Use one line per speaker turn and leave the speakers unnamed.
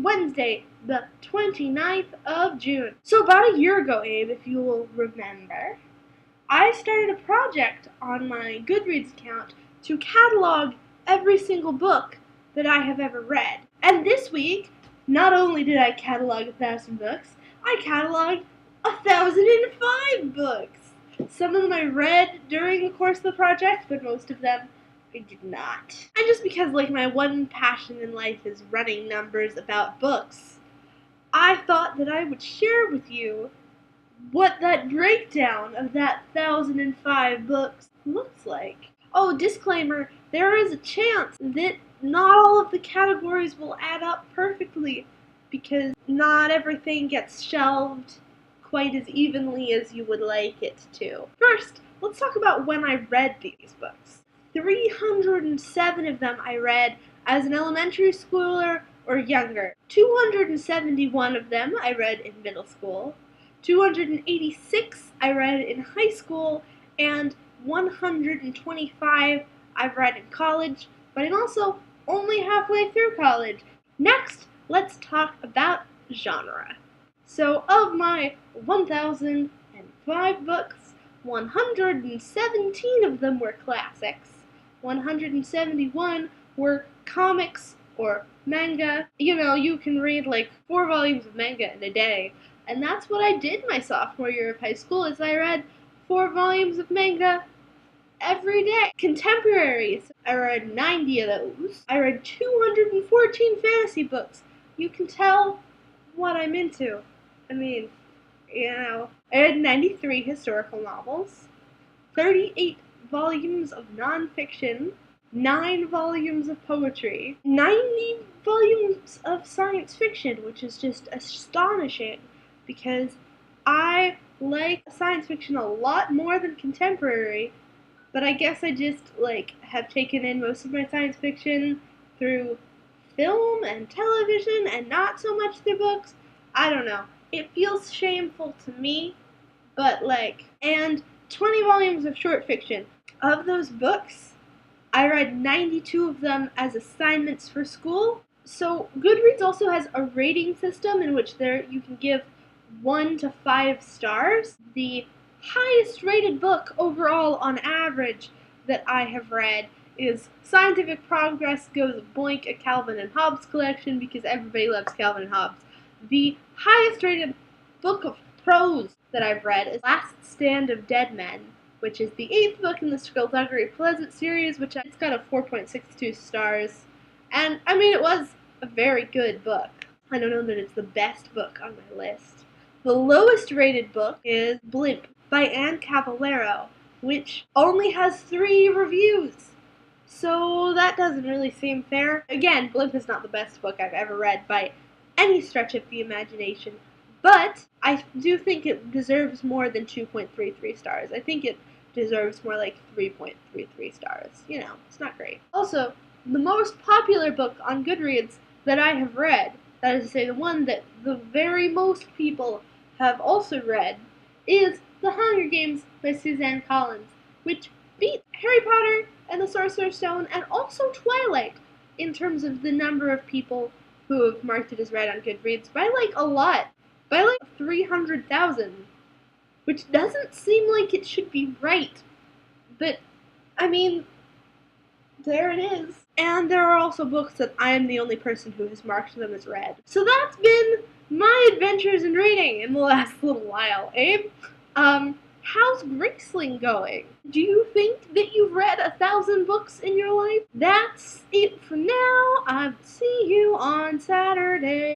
Wednesday, the 29th of June. So about a year ago, Abe, if you will remember, I started a project on my Goodreads account to catalog every single book that I have ever read. And this week, not only did I catalog 1,000 books, I cataloged 1,005 books. Some of them I read during the course of the project, but most of them I did not. And just because, my one passion in life is running numbers about books, I thought that I would share with you what that breakdown of that 1,005 books looks like. Oh, disclaimer, there is a chance that not all of the categories will add up perfectly because not everything gets shelved quite as evenly as you would like it to. First, let's talk about when I read these books. 307 of them I read as an elementary schooler or younger. 271 of them I read in middle school. 286 I read in high school, and 125 I've read in college, but I'm also only halfway through college. Next, let's talk about genre. So of my 1,005 books, 117 of them were classics, 171 were comics or manga. You can read 4 volumes of manga in a day. And that's what I did my sophomore year of high school, is I read 4 volumes of manga every day. Contemporaries, I read 90 of those. I read 214 fantasy books. You can tell what I'm into. I read 93 historical novels, 38 volumes of nonfiction, 9 volumes of poetry, 90 volumes of science fiction, which is just astonishing because I like science fiction a lot more than contemporary, but I guess I just have taken in most of my science fiction through film and television and not so much through books. I don't know. It feels shameful to me, but and 20 volumes of short fiction. Of those books, I read 92 of them as assignments for school. So Goodreads also has a rating system in which you can give 1 to 5 stars. The highest rated book overall on average that I have read is Scientific Progress Goes Boink, a Calvin and Hobbes collection, because everybody loves Calvin and Hobbes. The highest rated book of prose that I've read is Last Stand of Dead Men, which is the 8th book in the Skullduggery Pleasant series, which it's got a 4.62 stars. And it was a very good book. I don't know that it's the best book on my list. The lowest rated book is Blimp by Anne Cavallero, which only has 3 reviews. So that doesn't really seem fair. Again, Blimp is not the best book I've ever read by any stretch of the imagination, but I do think it deserves more than 2.33 stars. I think it deserves more 3.33 stars. It's not great. Also, the most popular book on Goodreads that I have read, that is to say the one that the very most people have also read, is The Hunger Games by Suzanne Collins, which beats Harry Potter and the Sorcerer's Stone and also Twilight in terms of the number of people who have marked it as read on Goodreads by a lot. By 300,000. Which doesn't seem like it should be right. But, there it is. And there are also books that I am the only person who has marked them as read. So that's been my adventures in reading in the last little while, Abe. How's Graceling going? Do you think that you've read 1,000 books in your life? That's it for now. I'll see you on Saturday.